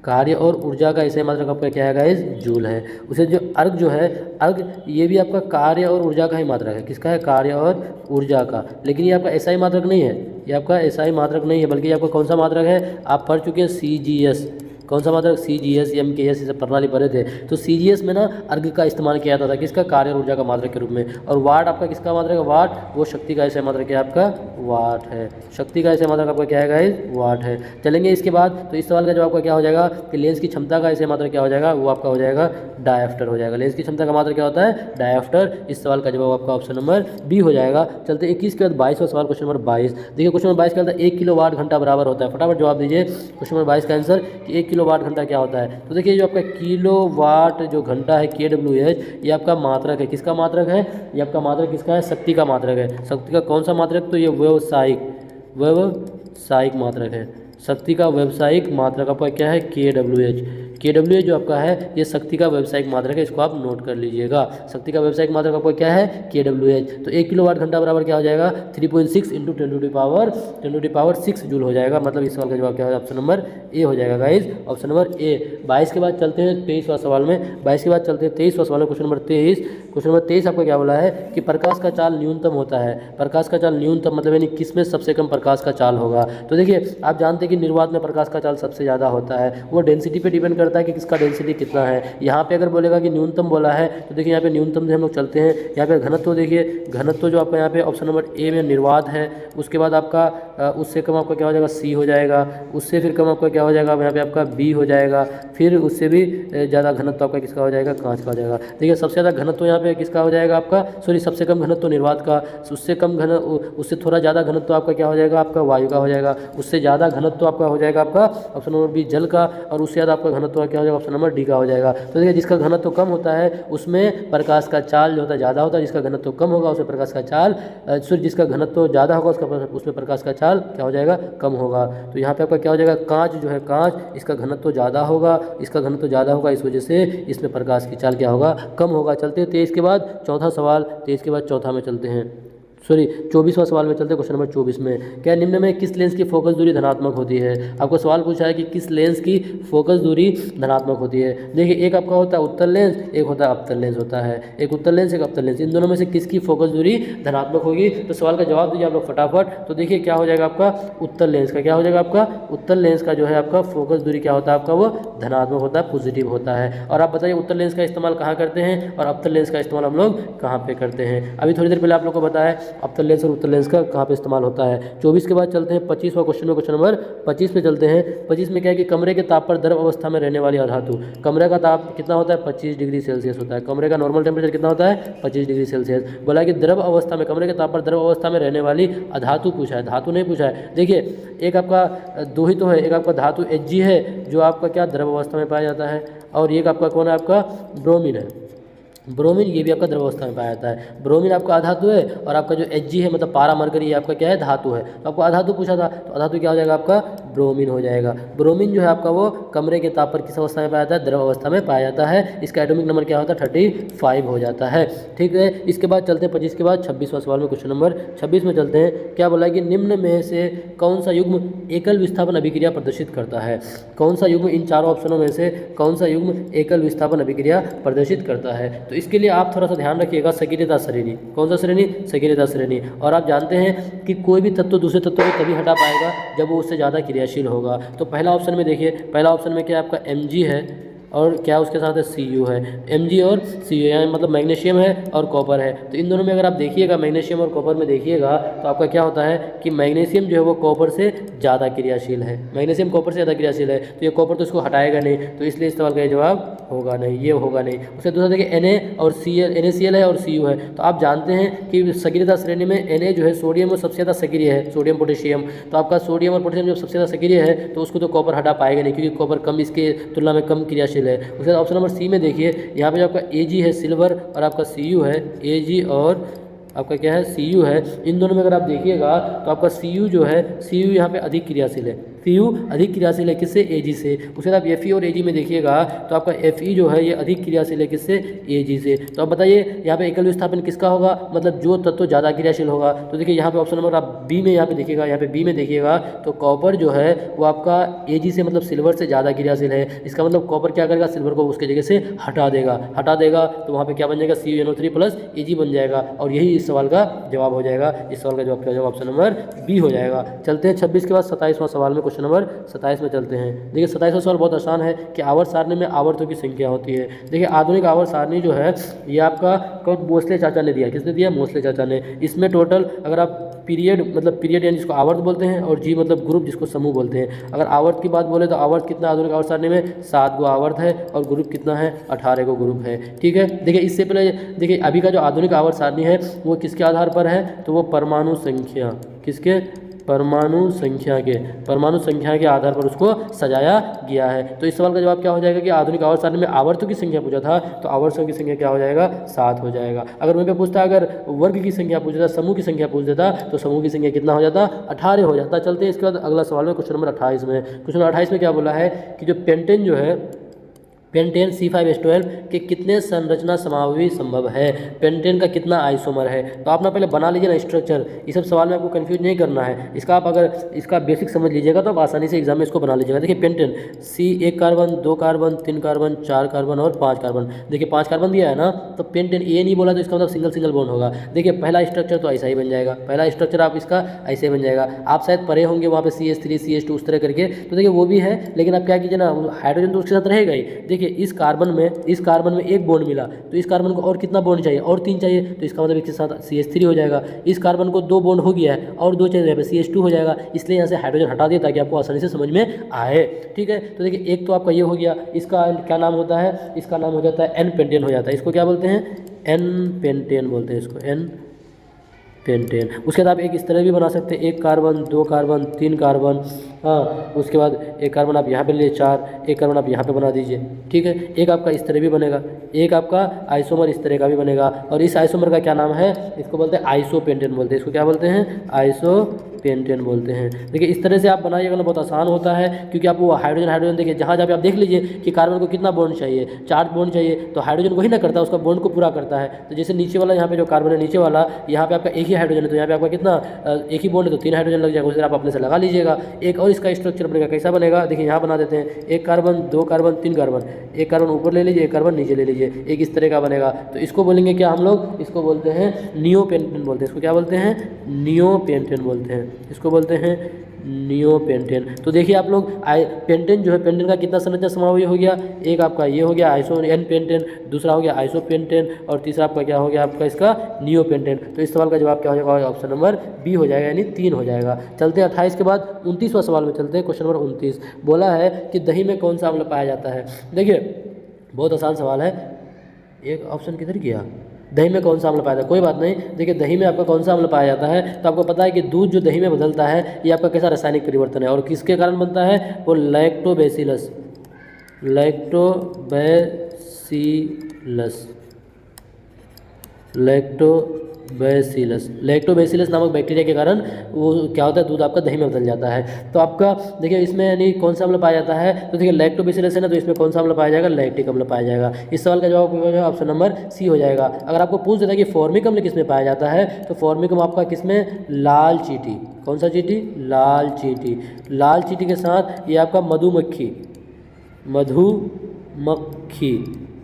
कार्य और ऊर्जा का ऐसे मात्रक आपका क्या है गाइस, जूल है। उसे जो अर्ग जो है, अर्ग ये भी आपका कार्य और ऊर्जा का ही मात्रक है। किसका है, कार्य और ऊर्जा का। लेकिन ये आपका ऐसा ही मात्रक नहीं है, ये आपका ऐसा ही मात्रक नहीं है, बल्कि ये आपका कौन सा मात्रक है, आप पढ़ चुके हैं CGS। कौन सा मात्रक, CGS, MKS, ये प्रणाली पढ़े थे। तो CGS में ना अर्ग का इस्तेमाल किया जाता था, किसका, कार्य और ऊर्जा का मात्रक के रूप में। और वाट आपका किसका मात्रक है, वाट वो शक्ति का ऐसा मात्रक है आपका, वाट है। शक्ति का ऐसा मात्रक आपका क्या है गाइस, वाट है। चलेंगे इसके बाद, तो इस सवाल का जवाब आपका क्या हो जाएगा कि लेंस की क्षमता का ऐसा मात्रक क्या हो जाएगा, वो आपका हो जाएगा डायफ्टर हो जाएगा। लेंस की क्षमता का मात्रक क्या होता है, डायफ्टर। इस सवाल का जवाब आपका ऑप्शन नंबर बी हो जाएगा। चलते 21 के बाद 22वां सवाल, क्वेश्चन नंबर 22। देखिए क्वेश्चन नंबर 22 का 1 किलोवाट घंटा बराबर होता है। फटाफट जवाब दीजिए क्वेश्चन नंबर 22 का आंसर कि 1 किलोवाट घंटा क्या होता है। तो देखिए जो आपका किलोवाट जो घंटा है, KWH, ये आपका मात्रक है। किसका मात्रक है, ये आपका मात्रक किसका है, शक्ति का मात्रक है। शक्ति का कौन सा मात्रक, तो ये व्यावसायिक मात्रक है। शक्ति का व्यावसायिक मात्रक आपका क्या है, KWH। KWH जो आपका है ये शक्ति का व्यावसायिक मात्रक है, इसको आप नोट कर लीजिएगा। शक्ति का व्यावसायिक मात्रक आपका क्या है, KWH। तो 1 किलोवाट घंटा बराबर क्या हो जाएगा, 3.6 × 10⁻6 जूल हो जाएगा। मतलब इस सवाल का जवाब क्या है, ऑप्शन नंबर ए हो जाएगा गाइज, ऑप्शन नंबर ए। 22 के बाद चलते हैं 23वां सवाल में। 22 के बाद चलते हैं 23वां सवाल में, क्वेश्चन नंबर 23। क्वेश्चन नंबर 23 आपको क्या बोला है कि प्रकाश का चाल न्यूनतम होता है। प्रकाश का चाल न्यूनतम मतलब यानी किसमें सबसे कम प्रकाश का चाल होगा। तो देखिए आप जानते हैं कि निर्वात में प्रकाश का चाल सबसे ज़्यादा होता है। वो डेंसिटी पे डिपेंड करता है कि किसका डेंसिटी कितना है। यहाँ पे अगर बोलेगा कि न्यूनतम बोला है, तो देखिए यहाँ पे न्यूनतम से हम लोग चलते हैं। यहाँ पे घनत्व देखिए, घनत्व जो आपका यहाँ पे ऑप्शन नंबर ए में निर्वात है। उसके बाद आपका उससे कम आपका क्या हो जाएगा, C हो जाएगा। उससे फिर कम आपका क्या हो जाएगा, यहाँ पे आपका B हो जाएगा। फिर उससे भी ज़्यादा घनत्व आपका किसका हो जाएगा, कांच का हो जाएगा। देखिए सबसे ज़्यादा घनत्व यहाँ पे किसका हो जाएगा आपका, सबसे कम घनत्व निर्वात का। उससे थोड़ा ज़्यादा घनत्व आपका क्या हो जाएगा, आपका वायु का हो जाएगा। उससे ज़्यादा घनत्व आपका हो जाएगा आपका ऑप्शन नंबर बी जल का। और उससे ज़्यादा आपका घनत्व क्या हो जाएगा, ऑप्शन नंबर डी का हो जाएगा। तो देखिए जिसका घनत्व कम होता है उसमें प्रकाश का चाल जो होता है ज़्यादा होता है, जिसका घनत्व कम होगा उसमें प्रकाश का चाल जिसका घनत्व ज़्यादा होगा उसमें प्रकाश का चाल क्या हो जाएगा, कम होगा। तो यहाँ पे आपका क्या हो जाएगा, कांच जो है, कांच इसका घनत्व ज़्यादा होगा, इसका घनत्व ज़्यादा होगा, इस वजह से इसमें प्रकाश की चाल क्या होगा, कम होगा। चलते हैं 23 के बाद चौथा सवाल, 23 के बाद चौथा में चलते हैं। सॉरी 24वां सवाल में चलते हैं। क्वेश्चन नंबर 24 में क्या निम्न में किस लेंस की फोकस दूरी धनात्मक होती है। आपको सवाल पूछा है कि किस लेंस की फोकस दूरी धनात्मक होती है। देखिए एक आपका होता है उत्तल लेंस, एक होता है अवतल लेंस होता है, एक उत्तल लेंस एक अवतल लेंस, इन दोनों में से किसकी फोकस दूरी धनात्मक होगी। तो सवाल का जवाब दीजिए आप लोग फटाफट। तो देखिए क्या हो जाएगा आपका उत्तल लेंस का, क्या हो जाएगा आपका उत्तल लेंस का जो है आपका फोकस दूरी क्या होता है आपका वो धनात्मक होता है, पॉजिटिव होता है। और आप बताइए उत्तल लेंस का इस्तेमाल कहाँ करते हैं और अवतल लेंस का इस्तेमाल हम लोग कहाँ पे करते हैं। अभी थोड़ी देर पहले आप लोग को बताया अवतल लेंस और उत्तल लेंस का कहाँ पे इस्तेमाल होता है। 24 के बाद चलते हैं 25वां क्वेश्चन में, क्वेश्चन नंबर 25 पे चलते हैं। 25 में क्या है कि कमरे के ताप पर द्रव अवस्था में रहने वाली अधातु, कमरे का ताप कितना होता है 25 डिग्री सेल्सियस होता है। कमरे का नॉर्मल टेम्परेचर कितना होता है 25 डिग्री सेल्सियस। बोला कि द्रव अवस्था में कमरे के ताप पर द्रव अवस्था में रहने वाली अधातु पूछा है, धातु नहीं पूछा है। देखिए एक आपका दो ही तो है, एक आपका धातु Hg है जो आपका क्या द्रव अवस्था में पाया जाता है, और एक आपका कौन है आपका ब्रोमीन है। ब्रोमीन ये भी आपका द्रव अवस्था में पाया जाता है। ब्रोमीन आपका अधातु है और आपका जो Hg है मतलब पारा मरकरी ये आपका क्या है धातु है। तो आपको अधातु पूछा था तो अधातु क्या हो जाएगा आपका ब्रोमीन हो जाएगा। ब्रोमीन जो है आपका वो कमरे के ताप पर किस अवस्था में पाया जाता है द्रव अवस्था में पाया जाता है। इसका एटॉमिक नंबर क्या होता है 35 हो जाता है। ठीक है, इसके बाद चलते हैं 25 के बाद 26वां सवाल में, क्वेश्चन नंबर 26 में चलते हैं। क्या बोला है कि निम्न में से कौन सा युग्म एकल विस्थापन अभिक्रिया प्रदर्शित करता है। कौन सा युग्म इन चारों ऑप्शनों में से कौन सा युग्म एकल विस्थापन अभिक्रिया प्रदर्शित करता है। तो इसके लिए आप थोड़ा सा ध्यान रखिएगा सक्रियता श्रेणी, कौन सा श्रेणी सक्रियता श्रेणी। और आप जानते हैं कि कोई भी तत्व दूसरे तत्व को तभी हटा पाएगा जब वो उससे ज़्यादा क्रियाशील होगा। तो पहला ऑप्शन में देखिए, पहला ऑप्शन में क्या आपका Mg है और क्या उसके साथ है Cu है। Mg और Cu यानी मतलब मैग्नीशियम है और कॉपर है। तो इन दोनों में अगर आप देखिएगा मैग्नीशियम और कॉपर में देखिएगा तो आपका क्या होता है कि मैग्नीशियम जो है वो कॉपर से ज़्यादा क्रियाशील है, मैग्नीशियम कॉपर से ज़्यादा क्रियाशील है। तो ये कॉपर तो इसको हटाएगा नहीं, तो इसलिए इस सवाल का जवाब होगा नहीं, ये होगा नहीं। उससे दूसरा देखिए Na और Cl, NaCl है और Cu है। तो आप जानते हैं कि सक्रियता श्रेणी में Na जो है सोडियम वो सबसे ज़्यादा सक्रिय है, सोडियम पोटेशियम। तो आपका सोडियम और पोटेशियम जब सबसे ज़्यादा सक्रिय है तो उसको तो कॉपर हटा पाएगा नहीं क्योंकि कॉपर कम इसके तुलना में कम क्रियाशील है। उसके बाद ऑप्शन नंबर सी में देखिए, यहाँ पे जो आपका Ag है सिल्वर और आपका Cu है, Ag और आपका क्या है Cu है। इन दोनों में अगर आप देखिएगा तो आपका Cu जो है Cu यहाँ पे अधिक क्रियाशील है, Cu अधिक क्रियाशील है किससे Ag से। उसके बाद आप Fe और Ag में देखिएगा तो आपका Fe जो है ये अधिक क्रियाशील है किससे Ag से। तो आप बताइए यहाँ पे एकल विस्थापन किसका होगा, मतलब जो तत्व ज़्यादा क्रियाशील होगा। तो देखिए यहाँ पे ऑप्शन नंबर आप बी में यहाँ पे देखिएगा, यहाँ पे बी में देखिएगा तो कॉपर जो है वो आपका Ag से मतलब सिल्वर से ज़्यादा क्रियाशील है। इसका मतलब कॉपर क्या करेगा सिल्वर को उसके जगह से हटा देगा तो वहाँ पर क्या बन जाएगा CuNO3 प्लस Ag बन जाएगा। और यही इस सवाल का जवाब हो जाएगा। इस सवाल का जवाब क्या होगा ऑप्शन नंबर बी हो जाएगा। चलते हैं 26 के बाद 27वां सवाल में, क्वेश्चन नंबर 27 में चलते हैं। देखिए 27वां सवाल बहुत आसान है कि आवर्त सारणी में आवर्तों की संख्या होती है। देखिए आधुनिक आवर्त सारणी जो है ये आपका कौन मोस्ले चाचा ने दिया, किसने दिया मोस्ले चाचा ने। इसमें टोटल अगर आप पीरियड मतलब पीरियड यानी जिसको आवर्त बोलते हैं और जी मतलब ग्रुप जिसको समूह बोलते हैं। अगर आवर्त की बात बोले तो आवर्त कितना आधुनिक आवर्त सारणी में 7 गो आवर्त है और ग्रुप कितना है 18 गो ग्रुप है। ठीक है, देखिए इससे पहले देखिए अभी का जो आधुनिक आवर्त सारणी है वो किसके आधार पर है, तो वो परमाणु संख्या, किसके परमाणु संख्या के आधार पर उसको सजाया गया है। तो इस सवाल का जवाब क्या हो जाएगा कि आधुनिक आवर्त सारणी में आवर्तों की संख्या पूछा था तो आवर्तों की संख्या क्या हो जाएगा 7 हो जाएगा। अगर वहीं पे पूछता अगर वर्ग की संख्या पूछ देता, समूह की संख्या पूछ देता तो समूह की संख्या कितना हो जाता 18 हो जाता। चलते हैं इसके बाद अगला सवाल में, क्वेश्चन नंबर 28 में। क्वेश्चन नंबर 28 में क्या बोला है कि जो पेंटेन जो है पेंटेन C5H12 के कितने संरचना समावि संभव है, पेंटेन का कितना आइसोमर है। तो आप ना पहले बना लीजिए ना स्ट्रक्चर, इस सब सवाल में आपको कंफ्यूज नहीं करना है। इसका आप अगर इसका बेसिक समझ लीजिएगा तो आप आसानी से एग्जाम में इसको बना लीजिएगा। देखिए pentane C 1 carbon 2 carbon 3 carbon 4 carbon और 5 कार्बन। देखिए 5 कार्बन दिया है ना, तो पेंटेन ये नहीं बोला तो इसका मतलब सिंगल बॉन्ड होगा। देखिए पहला स्ट्रक्चर तो ऐसा ही बन जाएगा, पहला स्ट्रक्चर आप इसका ऐसे बन जाएगा। आप शायद पढ़े होंगे वहाँ पे CH3 CH2 उस तरह करके, तो देखिए वो भी है लेकिन आप क्या कीजिए ना हाइड्रोजन तो उसके साथ रहेगा ही। देखिए इस कार्बन में एक बॉन्ड मिला तो इस कार्बन को और कितना बॉन्ड चाहिए, और 3 चाहिए, तो इसका मतलब इसके साथ CH3 हो जाएगा। इस कार्बन को 2 बॉन्ड हो गया है और 2 चाहिए, यहाँ पे CH2 हो जाएगा। इसलिए यहाँ से हाइड्रोजन हटा दिया ताकि आपको आसानी से समझ में आए। ठीक है, तो देखिए एक तो आपका ये हो गया, इसका क्या नाम होता है, इसका नाम हो जाता है N पेंटेन हो जाता है। इसको क्या बोलते हैं N पेंटेन बोलते हैं इसको, N पेंटेन। उसके बाद आप एक इस तरह भी बना सकते हैं, 1 कार्बन 2 कार्बन 3 कार्बन, हाँ उसके बाद एक कार्बन आप यहाँ पे ले 4, एक कार्बन आप यहाँ पे बना दीजिए। ठीक है, एक आपका इस तरह भी बनेगा, एक आपका आइसोमर इस तरह का भी बनेगा। और इस आइसोमर का क्या नाम है, इसको बोलते हैं आइसो पेंटेन बोलते हैं। इसको क्या बोलते हैं आइसो पेंटेन बोलते हैं। देखिए इस तरह से आप बनाइएगा ना, बहुत आसान होता है, क्योंकि आपको हाइड्रोजन देखिए जहाँ जहाँ पे आप देख लीजिए कि कार्बन को कितना बॉन्ड चाहिए, 4 बॉन्ड चाहिए, तो हाइड्रोजन वही ना करता है, उसका बॉन्ड को पूरा करता है। तो जैसे नीचे वाला यहाँ पे जो कार्बन है नीचे वाला, यहाँ पे आपका एक ही हाइड्रोजन है, तो यहाँ पे आपका कितना एक ही बॉन्ड है, तो 3 हाइड्रोजन लग जाएगा। उसे आप अपने से लगा लीजिएगा। एक और इसका स्ट्रक्चर बनेगा, कैसा बनेगा देखिए, यहाँ बना देते हैं, 1 कार्बन 2 कार्बन 3 कार्बन, 1 कार्बन ऊपर ले लीजिए, 1 कार्बन नीचे ले लीजिए, एक इस तरह का बनेगा। तो इसको बोलेंगे क्या हम लोग, इसको बोलते हैं नियोपेंटेन बोलते हैं। इसको क्या बोलते हैं, नियोपेंटेन बोलते हैं, इसको बोलते हैं नियोपेंटेन। तो देखिए आप लोग पेंटेन जो है, पेंटेन का कितना संरचना समावेश हो गया, एक आपका ये हो गया आइसो एन पेंटेन, दूसरा हो गया आइसोपेंटेन, और तीसरा आपका क्या हो गया आपका इसका नियोपेंटेन। तो इस सवाल का जवाब क्या हो जाएगा, ऑप्शन नंबर बी हो जाएगा, यानी 3 हो जाएगा। चलते हैं 28 के बाद 29वां सवाल में चलते हैं। क्वेश्चन नंबर 29 बोला है कि दही में कौन सा अम्ल पाया जाता है। देखिए बहुत आसान सवाल है, एक ऑप्शन किधर गया, दही में कौन सा अम्ल पाया जाता है, कोई बात नहीं। देखिए दही में आपका कौन सा अम्ल पाया जाता है, तो आपको पता है कि दूध जो दही में बदलता है ये आपका कैसा रासायनिक परिवर्तन है, और किसके कारण बनता है, वो लैक्टोबैसिलस, लैक्टोबैसिलस नामक बैक्टीरिया के कारण वो क्या होता है, दूध आपका दही में बदल जाता है। तो आपका देखिए इसमें यानी कौन सा अम्ल पाया जाता है, तो देखिए लैक्टोबैसिलस है ना, तो इसमें कौन सा अम्ल पाया जाएगा, लैक्टिक अम्ल पाया जाएगा। इस सवाल का जवाब हो जाएगा ऑप्शन नंबर सी हो जाएगा। अगर आपको पूछ देता है कि फॉर्मिक अम्ल किसमें पाया जाता है, तो फॉर्मिक अम्ल आपका किसमें, लाल चींटी, कौन सा चींटी, लाल चींटी, लाल चींटी के साथ ये आपका मधुमक्खी,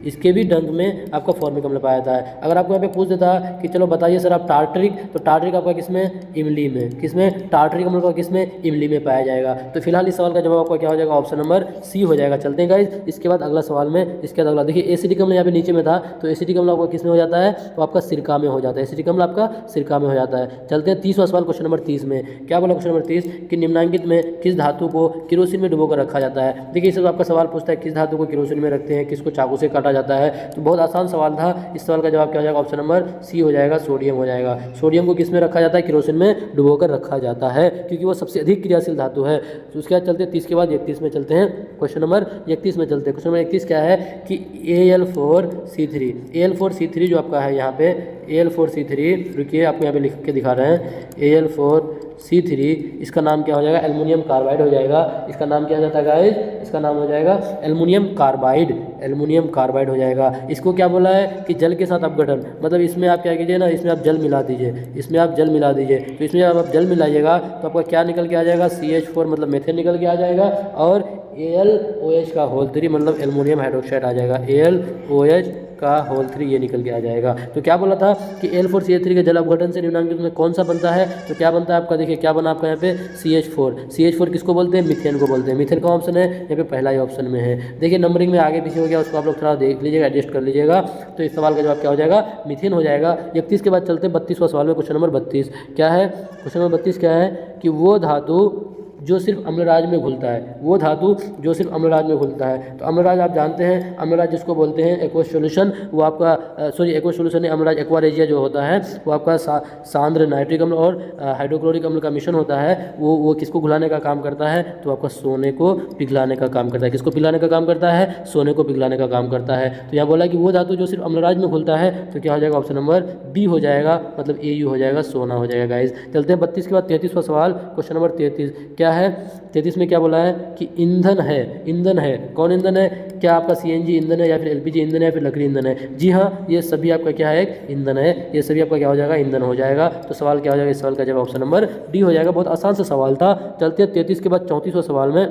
इसके भी डंक में आपका फॉर्मिक अम्ल पाया जाता है। अगर आपको यहाँ पे पूछ देता कि चलो बताइए सर आप टार्टरिक, तो टार्टरिक आपका किसमें, इमली में, किसमें, टार्टरिक अम्ल का किसमें, इमली में पाया जाएगा। तो फिलहाल इस सवाल का जवाब आपका क्या हो जाएगा, ऑप्शन नंबर सी हो जाएगा। चलते हैं गाइस इसके बाद अगला सवाल में, इसके बाद अगला देखिए एसिटिक अम्ल यहाँ पे नीचे में था, तो एसिटिक अम्ल आपका किसमें हो जाता है, तो आपका सिरका में हो जाता है, एसिटिक अम्ल आपका सिरका में हो जाता है। चलते हैं 30वां सवाल, क्वेश्चन नंबर 30 में क्या बोला, क्वेश्चन नंबर 30 कि निम्नांकित में किस धातु को किरोसिन में डुबोकर रखा जाता है। देखिए इस आपका सवाल पूछता है किस धातु को किरोसिन में रखते हैं, किसको चाकू से काटा जाता है। तो बहुत आसान सवाल था। इस सवाल का जवाब क्या हो जाएगा, ऑप्शन नंबर सी हो जाएगा, सोडियम हो जाएगा। सोडियम को किसमें रखा जाता है, किरोसिन में डुबोकर रखा जाता है, क्योंकि वो सबसे अधिक क्रियाशील धातु है। तो उसके बाद चलते हैं 30 के बाद 31 में चलते हैं। क्वेश्चन नंबर 31 में चलते हैं। क्वेश्चन नंबर 31 क्या है कि Al4C3 जो आपका है यहाँ पे Al4C3, रुकिए आपको यहाँ पे लिख के दिखा रहे हैं, Al4C3 इसका नाम क्या हो जाएगा, एल्युमिनियम कार्बाइड हो जाएगा। इसका नाम क्या हो जाता है गाइस, इसका नाम हो जाएगा एल्युमिनियम कार्बाइड हो जाएगा। इसको क्या बोला है कि जल के साथ अपघटन, मतलब इसमें आप क्या कीजिए ना, इसमें आप जल मिला दीजिए, तो इसमें जब आप जल मिलाइएगा तो आपका क्या निकल के आ जाएगा, CH4 मतलब मेथेन निकल के आ जाएगा, और AlOH का होल 3 मतलब एल्युमिनियम हाइड्रोक्साइड आ जाएगा, AlOH का होल 3 ये निकल के आ जाएगा। तो क्या बोला था कि Al4CH3 के जल अपघटन से निम्नांकित में कौन सा बनता है, तो क्या बनता है आपका, देखिए क्या बना आपका यहाँ पे CH4 किसको बोलते हैं, मीथेन को बोलते हैं। मीथेन का ऑप्शन है यहाँ पे, पहला ही ऑप्शन में है। देखिए नंबरिंग में आगे पीछे हो गया, उसको आप लोग थोड़ा देख लीजिएगा, एडजस्ट कर लीजिएगा। तो इस सवाल का जवाब क्या हो जाएगा, मीथेन हो जाएगा। 31 के बाद चलते हैं 32वां सवाल में। क्वेश्चन नंबर 32 क्या है, क्वेश्चन नंबर 32 क्या है कि वो धातु जो सिर्फ अम्लराज में घुलता है, तो अम्लराज आप जानते हैं, अम्लराज जिसको बोलते हैं एक्वस सॉल्यूशन, वो आपका एक्वस सॉल्यूशन नहीं, अम्लराज एक्वारेजिया जो होता है वो आपका सांद्र नाइट्रिक अम्ल और हाइड्रोक्लोरिक अम्ल का मिश्रण होता है। वो किसको घुलाने का काम करता है, तो आपका सोने को पिघलाने का काम करता है। किसको पिघलाने का काम करता है, सोने को पिघलाने का काम करता है। तो यहाँ बोला कि वो धातु जो सिर्फ अम्लराज में घुलता है, तो क्या हो जाएगा, ऑप्शन नंबर बी हो जाएगा, मतलब AU हो जाएगा, सोना हो जाएगा गाइस। चलते हैं 32 के बाद 33वां सवाल, क्वेश्चन नंबर 33 क्या है, 33 में क्या बोला है कि ईंधन है, कौन ईंधन है, क्या आपका CNG ईंधन है, या फिर LPG ईंधन है, या फिर लकड़ी ईंधन है। जी हाँ, ये सभी आपका क्या है, एक ईंधन है, ये सभी आपका क्या हो जाएगा, ईंधन हो जाएगा। तो सवाल क्या हो जाएगा, इस सवाल का जवाब ऑप्शन नंबर डी हो जाएगा। बहुत आसान सा सवाल था। चलते हैं 33 के बाद 34वां सवाल में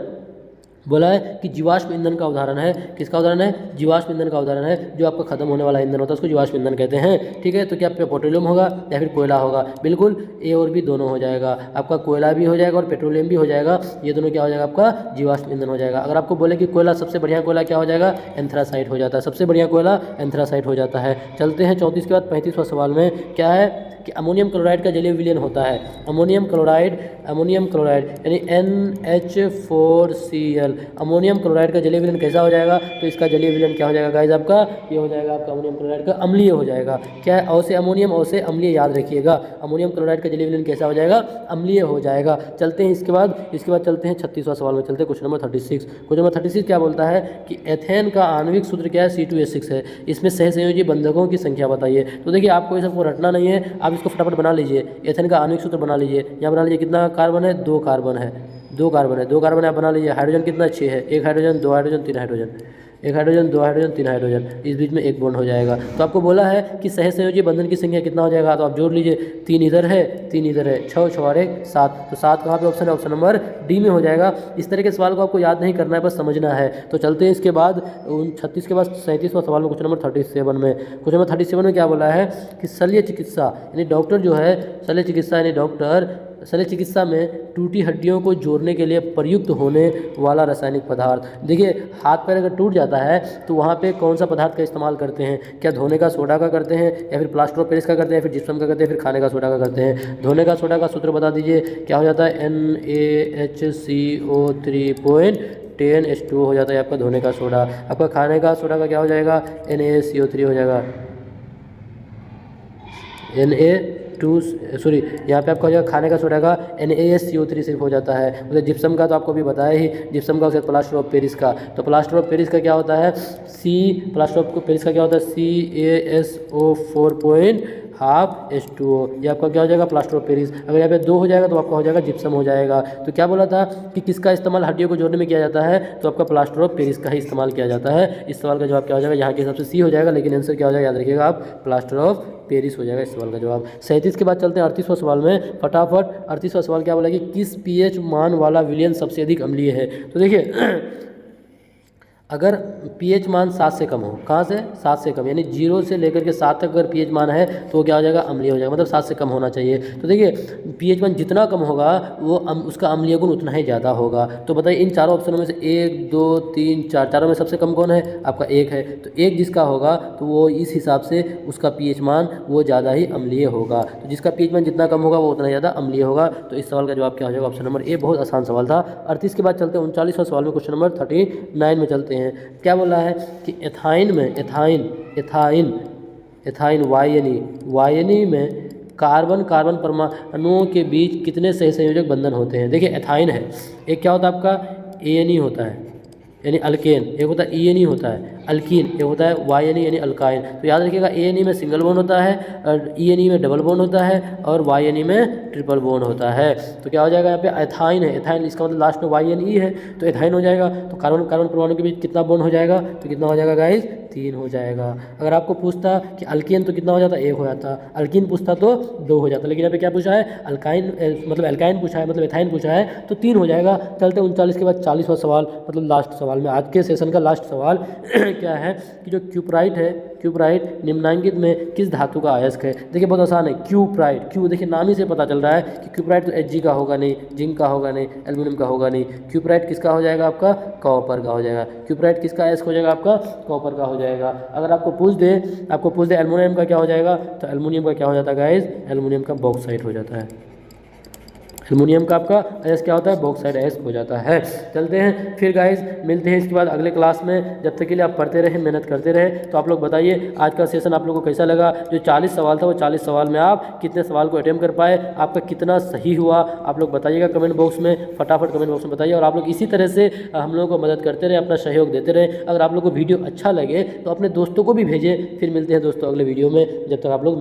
बोला है कि जीवाश्म ईंधन का उदाहरण है, किसका उदाहरण है, जीवाश्म ईंधन का उदाहरण है, जो आपका खत्म होने वाला ईंधन होता है उसको जीवाश्म ईंधन कहते हैं। ठीक है, तो क्या पेट्रोलियम होगा या फिर कोयला होगा, बिल्कुल ए और बी दोनों हो जाएगा, आपका कोयला भी हो जाएगा और पेट्रोलियम भी हो जाएगा, ये दोनों क्या हो जाएगा, आपका जीवाश्म ईंधन हो जाएगा। अगर आपको बोले कि कोयला सबसे बढ़िया कोयला क्या हो जाएगा, एंथ्रासाइट हो जाता है, सबसे बढ़िया कोयला एंथ्रासाइट हो जाता है। चलते हैं 34 के बाद 35वां सवाल में क्या है कि अमोनियम क्लोराइड का जलीय विलयन होता है, अमोनियम क्लोराइड यानी NH4Cl, अमोनियम क्लोराइड का जलीय विलयन कैसा हो जाएगा, तो इसका जलीय विलयन क्या हो जाएगा गाइस, आपका ये हो जाएगा आपका अमोनियम क्लोराइड का अम्लीय हो जाएगा। क्या है, औ से अमोनियम, औ से अम्लीय, याद रखिएगा, अमोनियम क्लोराइड का जलीय विलयन कैसा हो जाएगा, अम्लीय हो जाएगा। चलते हैं इसके बाद चलते हैं 36वां सवाल में, चलते हैं क्वेश्चन नंबर 36। क्वेश्चन नंबर 36 क्या बोलता है कि एथेन का आणविक सूत्र क्या है, C2H6 है, इसमें सहसंयोजी बंधकों की संख्या बताइए। तो देखिए आपको ये सबको रटना नहीं है, आप आप इसको फटाफट बना लीजिए। एथेन का आणविक सूत्र बना लीजिए। यहाँ बना लीजिए, कितना कार्बन है, 2 कार्बन है, 2 कार्बन है, 2 कार्बन आप बना लीजिए। हाइड्रोजन कितना, 6 है, 1 hydrogen, 2 hydrogen, 3 hydrogen, 1 hydrogen, 2 hydrogen, 3 hydrogen, इस बीच में एक बॉन्ड हो जाएगा। तो आपको बोला है कि सहसंयोजी बंधन की संख्या कितना हो जाएगा, तो आप जोड़ लीजिए, 3 इधर है, 3 इधर है, 6 6 और 1 7, तो 7 कहाँ पे ऑप्शन है, ऑप्शन नंबर डी में हो जाएगा। इस तरह के सवाल को आपको याद नहीं करना है, बस समझना है। तो चलते हैं इसके बाद 36 के बाद 37वां सवाल में, क्वेश्चन नंबर 37 में। क्वेश्चन नंबर 37 में क्या बोला है कि शल्य चिकित्सा यानी डॉक्टर जो है, शल्य चिकित्सा यानी डॉक्टर शल्य चिकित्सा में टूटी हड्डियों को जोड़ने के लिए प्रयुक्त होने वाला रासायनिक पदार्थ। देखिए, हाथ पैर अगर टूट जाता है तो वहाँ पे कौन सा पदार्थ का इस्तेमाल करते हैं, क्या धोने का सोडा का करते हैं, या फिर प्लास्टर ऑफ पेरिस का करते हैं, फिर जिप्सम का करते हैं, फिर खाने का सोडा का करते हैं। धोने का सोडा का सूत्र बता दीजिए, क्या हो जाता है, NaHCO3.10H2O हो जाता है आपका धोने का सोडा। आपका खाने का सोडा का क्या हो जाएगा, NaCO3 हो जाएगा, यहाँ पे आपका हो जाएगा खाने का सोडा का NaSCO3 सिर्फ हो जाता है। उधर जिप्सम का तो आपको भी बताया ही, जिप्सम का उसे प्लास्टर ऑफ पेरिस का, तो प्लास्टर ऑफ पेरिस का क्या होता है, प्लास्टर ऑफ पेरिस का क्या होता है, CaSO4.12H2O, ये आपका क्या हो जाएगा, प्लास्टर ऑफ पेरिस। अगर यहाँ पे 2 हो जाएगा तो आपका हो जाएगा जिप्सम हो जाएगा। तो क्या बोला था कि किसका इस्तेमाल हड्डियों को जोड़ने में किया जाता है, तो आपका प्लास्टर ऑफ पेरिस का ही इस्तेमाल किया जाता है। इस सवाल का जवाब क्या हो जाएगा, यहाँ के हिसाब से सी हो जाएगा, लेकिन आंसर क्या हो जाएगा, याद रखिएगा आप, प्लास्टर ऑफ पेरिस हो जाएगा इस सवाल का जवाब। 37 के बाद चलते हैं 38वां सवाल में फटाफट। 38वां सवाल क्या बोला कि किस पीएच मान वाला विलयन सबसे अधिक अम्लीय है। तो देखिए अगर पीएच मान 7 से कम हो, कहाँ से, 7 से कम, यानी 0 से लेकर के 7 तक अगर पीएच मान है तो वो क्या हो जाएगा, अम्लीय हो जाएगा, मतलब 7 से कम होना चाहिए। तो देखिए पीएच मान जितना कम होगा वो उसका अम्लीय गुण उतना ही ज़्यादा होगा। तो बताइए इन चारों ऑप्शनों में से 1 2 3 4 चारों में सबसे कम कौन है, आपका 1 है। तो 1 जिसका होगा तो वो इस हिसाब से उसका पीएच मान वो ज़्यादा ही अम्लीय होगा। तो जिसका पीएच मान जितना कम होगा वो उतना ज़्यादा अम्लीय होगा। तो इस सवाल का जवाब क्या हो जाएगा, ऑप्शन नंबर ए। बहुत आसान सवाल था। 38 के बाद चलते हैं 39वां सवाल में, क्वेश्चन नंबर 39 में चलते हैं। क्या बोला है कि एथाइन में वायनी में कार्बन परमाणुओं के बीच कितने सही संयोजक बंधन होते हैं। देखिए एथाइन है, एक क्या होता है आपका एएनई होता है यानी अल्केन, एक होता है ईएनई होता है अल्कीन, एक होता है वायनी यानी अल्काइन। तो याद रखिएगा एएनई में सिंगल बॉन्ड होता है और ईएनई में डबल बॉन्ड होता है और वायनी में ट्रिपल बॉन्ड होता है। तो क्या हो जाएगा यहाँ पे एथाइन है, एथाइन इसका मतलब लास्ट में वायनी है तो एथाइन हो जाएगा। तो कार्बन परमाणु के बीच कितना बॉन्ड हो जाएगा, तो कितना हो जाएगा गाइस, 3 हो जाएगा। अगर आपको पूछता कि अल्केन तो कितना हो जाता, 1 हो जाता, अल्कीन पूछता तो 2 हो जाता, लेकिन यहाँ पे क्या पूछा है, अल्काइन मतलब एल्काइन पूछा है, मतलब एथाइन पूछा है तो 3 हो जाएगा। चलते 39 के बाद 40वां सवाल, मतलब लास्ट सवाल में, आज के सेशन का लास्ट सवाल क्या है कि जो क्यूपराइट है, क्यूपराइट निम्नलिखित में किस धातु का अयस्क है। देखिए बहुत आसान है, क्यूपराइट, क्यू देखिए नाम ही से पता चल रहा है कि क्यूपराइट तो Hg का होगा नहीं, जिंक का होगा नहीं, एल्युमिनियम का होगा नहीं। क्यूपराइट किसका हो जाएगा, आपका कॉपर का हो जाएगा। क्यूपराइट किसका अयस्क हो जाएगा, आपका कॉपर का हो जाएगा। अगर आपको पूछ दे एल्युमिनियम का क्या हो जाएगा, तो एल्युमिनियम का क्या हो जाता है गाइस, एल्युमिनियम का बॉक्साइट हो जाता है। एल्युमिनियम का आपका अयस्क क्या होता है, बॉक्साइट अयस्क हो जाता है। चलते हैं फिर गाइस, मिलते हैं इसके बाद अगले क्लास में। जब तक के लिए आप पढ़ते रहें, मेहनत करते रहें। तो आप लोग बताइए आज का सेशन आप लोगों को कैसा लगा। जो 40 सवाल था वो 40 सवाल में आप कितने सवाल को अटेम्प्ट कर पाए, आपका कितना सही हुआ, आप लोग बताइएगा कमेंट बॉक्स में, फटाफट कमेंट बॉक्स में बताइए। और आप लोग इसी तरह से हम लोगों को मदद करते रहें, अपना सहयोग देते रहें। अगर आप लोग को वीडियो अच्छा लगे तो अपने दोस्तों को भी भेजें। फिर मिलते हैं दोस्तों अगले वीडियो में, जब तक आप लोग